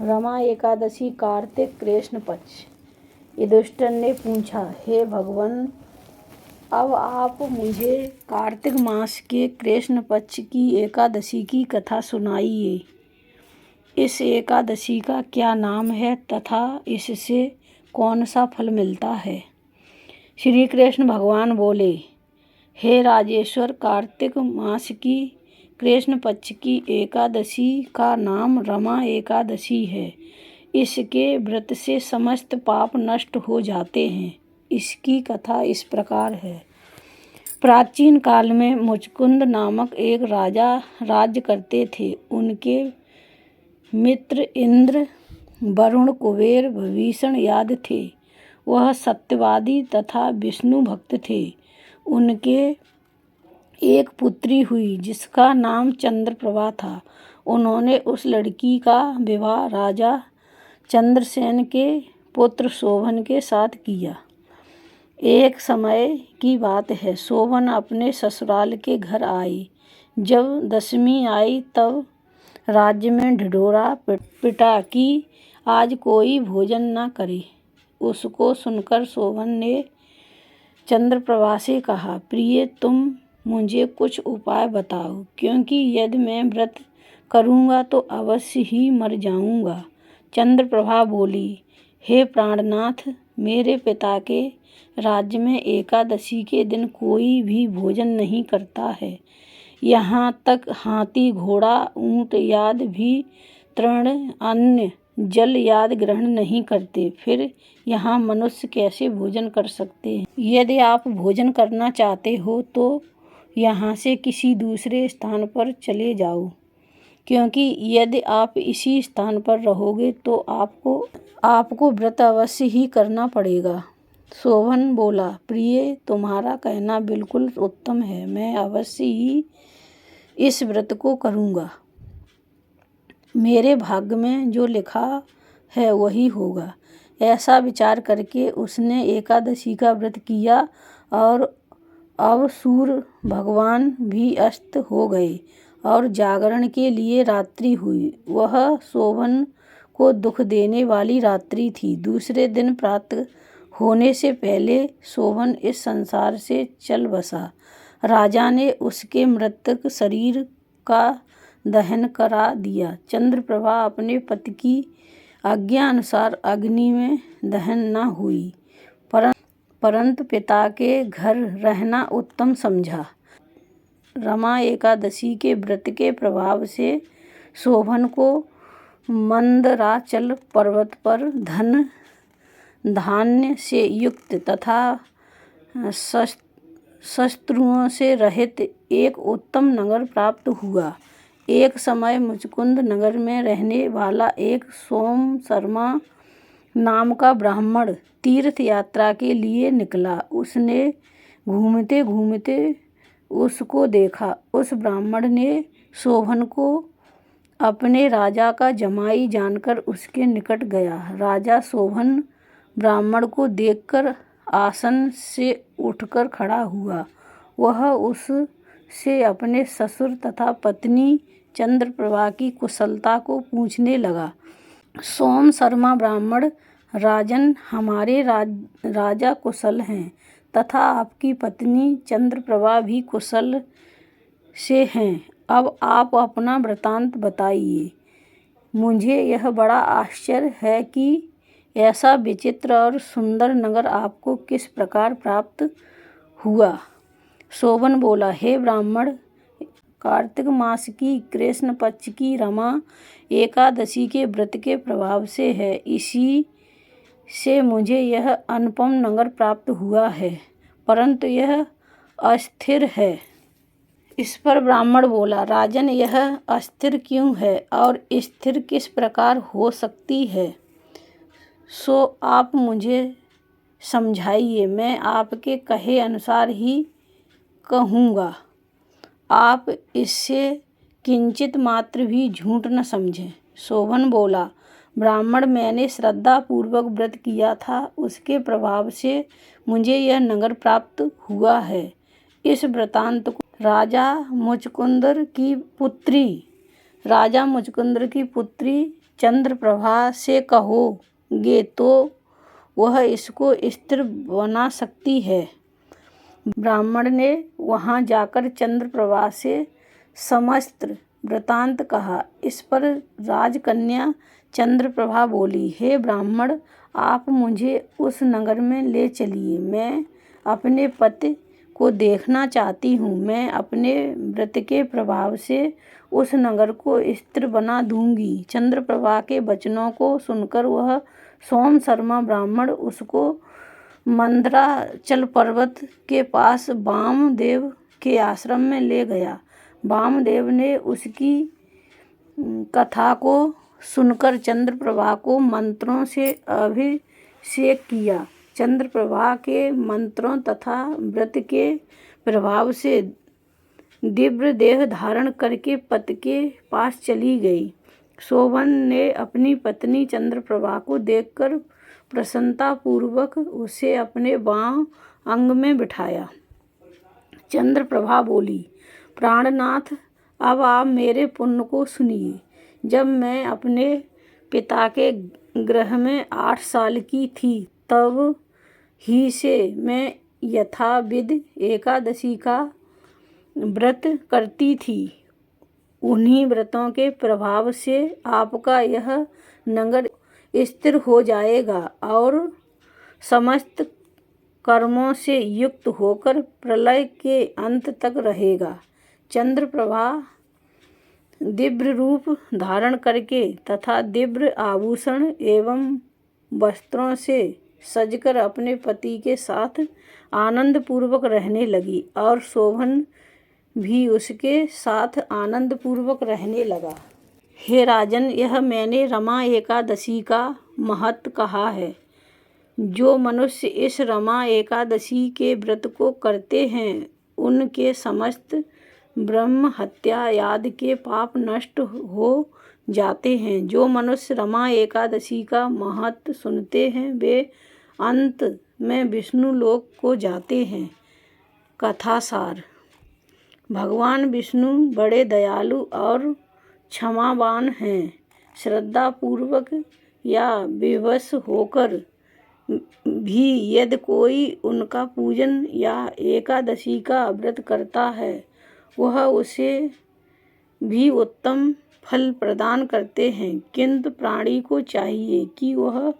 रमा एकादशी कार्तिक कृष्ण पक्ष। युधिष्ठिर ने पूछा, हे भगवान, अब आप मुझे कार्तिक मास के कृष्ण पक्ष की एकादशी की कथा सुनाइए। इस एकादशी का क्या नाम है तथा इससे कौन सा फल मिलता है? श्री कृष्ण भगवान बोले, हे राजेश्वर, कार्तिक मास की कृष्ण पक्ष की एकादशी का नाम रमा एकादशी है। इसके व्रत से समस्त पाप नष्ट हो जाते हैं। इसकी कथा इस प्रकार है। प्राचीन काल में मुचकुंद नामक एक राजा राज्य करते थे। उनके मित्र इंद्र, वरुण, कुबेर, विभीषण आदि थे। वह सत्यवादी तथा विष्णु भक्त थे। उनके एक पुत्री हुई जिसका नाम चंद्रप्रभा था। उन्होंने उस लड़की का विवाह राजा चंद्रसेन के पुत्र शोभन के साथ किया। एक समय की बात है, शोभन अपने ससुराल के घर आई। जब दशमी आई तब राज्य में ढिढोरा पिटा कि आज कोई भोजन न करे। उसको सुनकर शोभन ने चंद्रप्रभा से कहा, प्रिय, तुम मुझे कुछ उपाय बताओ, क्योंकि यदि मैं व्रत करूँगा तो अवश्य ही मर जाऊँगा। चंद्रप्रभा बोली, हे प्राणनाथ, मेरे पिता के राज्य में एकादशी के दिन कोई भी भोजन नहीं करता है। यहाँ तक हाथी, घोड़ा, ऊँट आदि भी तृण, अन्न, जल आदि ग्रहण नहीं करते। फिर यहाँ मनुष्य कैसे भोजन कर सकते हैं? यदि आप भोजन करना चाहते हो तो यहाँ से किसी दूसरे स्थान पर चले जाओ, क्योंकि यदि आप इसी स्थान पर रहोगे तो आपको व्रत अवश्य ही करना पड़ेगा। शोभन बोला, प्रिय, तुम्हारा कहना बिल्कुल उत्तम है। मैं अवश्य ही इस व्रत को करूँगा। मेरे भाग्य में जो लिखा है वही होगा। ऐसा विचार करके उसने एकादशी का व्रत किया और अब सूर्य भगवान भी अस्त हो गए और जागरण के लिए रात्रि हुई। वह शोभन को दुख देने वाली रात्रि थी। दूसरे दिन प्रातः होने से पहले शोभन इस संसार से चल बसा। राजा ने उसके मृतक शरीर का दहन करा दिया। चंद्रप्रभा अपने पति की आज्ञा अनुसार अग्नि में दहन न हुई, परंतु पिता के घर रहना उत्तम समझा। रमा एकादशी के व्रत के प्रभाव से शोभन को मंदराचल पर्वत पर धन धान्य से युक्त तथा शत्रुओं से रहित एक उत्तम नगर प्राप्त हुआ। एक समय मुचकुंद नगर में रहने वाला एक सोम शर्मा नाम का ब्राह्मण तीर्थ यात्रा के लिए निकला। उसने घूमते घूमते उसको देखा। उस ब्राह्मण ने शोभन को अपने राजा का जमाई जानकर उसके निकट गया। राजा शोभन ब्राह्मण को देखकर आसन से उठकर खड़ा हुआ। वह उससे अपने ससुर तथा पत्नी चंद्रप्रभा की कुशलता को पूछने लगा। सोम शर्मा ब्राह्मण, राजन, हमारे राजा कुशल हैं तथा आपकी पत्नी चंद्रप्रभा भी कुशल से हैं। अब आप अपना वृतांत बताइए। मुझे यह बड़ा आश्चर्य है कि ऐसा विचित्र और सुंदर नगर आपको किस प्रकार प्राप्त हुआ। शोभन बोला, हे ब्राह्मण, कार्तिक मास की कृष्ण पक्ष की रमा एकादशी के व्रत के प्रभाव से है। इसी से मुझे यह अनुपम नगर प्राप्त हुआ है, परंतु यह अस्थिर है। इस पर ब्राह्मण बोला, राजन, यह अस्थिर क्यों है और स्थिर किस प्रकार हो सकती है, सो आप मुझे समझाइए। मैं आपके कहे अनुसार ही कहूँगा। आप इससे किंचित मात्र भी झूठ न समझें। शोभन बोला, ब्राह्मण, मैंने श्रद्धा पूर्वक व्रत किया था, उसके प्रभाव से मुझे यह नगर प्राप्त हुआ है। इस वृतांत को राजा मुचकुंद की पुत्री चंद्रप्रभा से कहोगे तो वह इसको स्थिर बना सकती है। ब्राह्मण ने वहां जाकर चंद्रप्रभा से समस्त वृतांत कहा। इस पर राजकन्या चंद्रप्रभा बोली, हे ब्राह्मण, आप मुझे उस नगर में ले चलिए। मैं अपने पति को देखना चाहती हूँ। मैं अपने व्रत के प्रभाव से उस नगर को स्थिर बना दूंगी। चंद्रप्रभा के वचनों को सुनकर वह सोम शर्मा ब्राह्मण उसको मंदराचल पर्वत के पास वामदेव के आश्रम में ले गया। वामदेव ने उसकी कथा को सुनकर चंद्रप्रभा को मंत्रों से अभिषेक किया। चंद्रप्रभा के मंत्रों तथा व्रत के प्रभाव से दिव्य देह धारण करके पति के पास चली गई। शोभन ने अपनी पत्नी चंद्रप्रभा को देखकर प्रसन्नता पूर्वक उसे अपने बाएं अंग में बिठाया। चंद्रप्रभा बोली, प्राणनाथ, अब आप मेरे पुण्य को सुनिए। जब मैं अपने पिता के गृह में 8 साल की थी, तब ही से मैं यथाविधि एकादशी का व्रत करती थी। उन्हीं व्रतों के प्रभाव से आपका यह नगर स्थिर हो जाएगा और समस्त कर्मों से युक्त होकर प्रलय के अंत तक रहेगा। चंद्रप्रभा दिव्य रूप धारण करके तथा दिव्य आभूषण एवं वस्त्रों से सजकर अपने पति के साथ आनंद पूर्वक रहने लगी और शोभन भी उसके साथ आनंद पूर्वक रहने लगा। हे राजन, यह मैंने रमा एकादशी का महत्व कहा है। जो मनुष्य इस रमा एकादशी के व्रत को करते हैं, उनके समस्त ब्रह्म हत्या आदि के पाप नष्ट हो जाते हैं। जो मनुष्य रमा एकादशी का महत्व सुनते हैं, वे अंत में विष्णु लोक को जाते हैं। कथासार। भगवान विष्णु बड़े दयालु और क्षमावान हैं। श्रद्धा पूर्वक या विवश होकर भी यदि कोई उनका पूजन या एकादशी का व्रत करता है, वह उसे भी उत्तम फल प्रदान करते हैं। किंतु प्राणी को चाहिए कि वह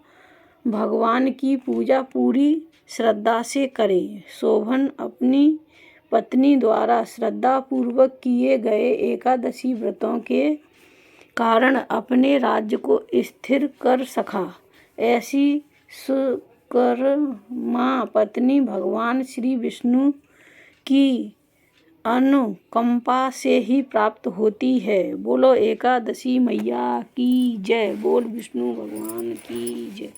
भगवान की पूजा पूरी श्रद्धा से करे। शोभन अपनी पत्नी द्वारा श्रद्धा पूर्वक किए गए एकादशी व्रतों के कारण अपने राज्य को स्थिर कर सका। ऐसी सुकर्मा पत्नी भगवान श्री विष्णु की अनुकंपा से ही प्राप्त होती है। बोलो एकादशी मैया की जय। बोल विष्णु भगवान की जय।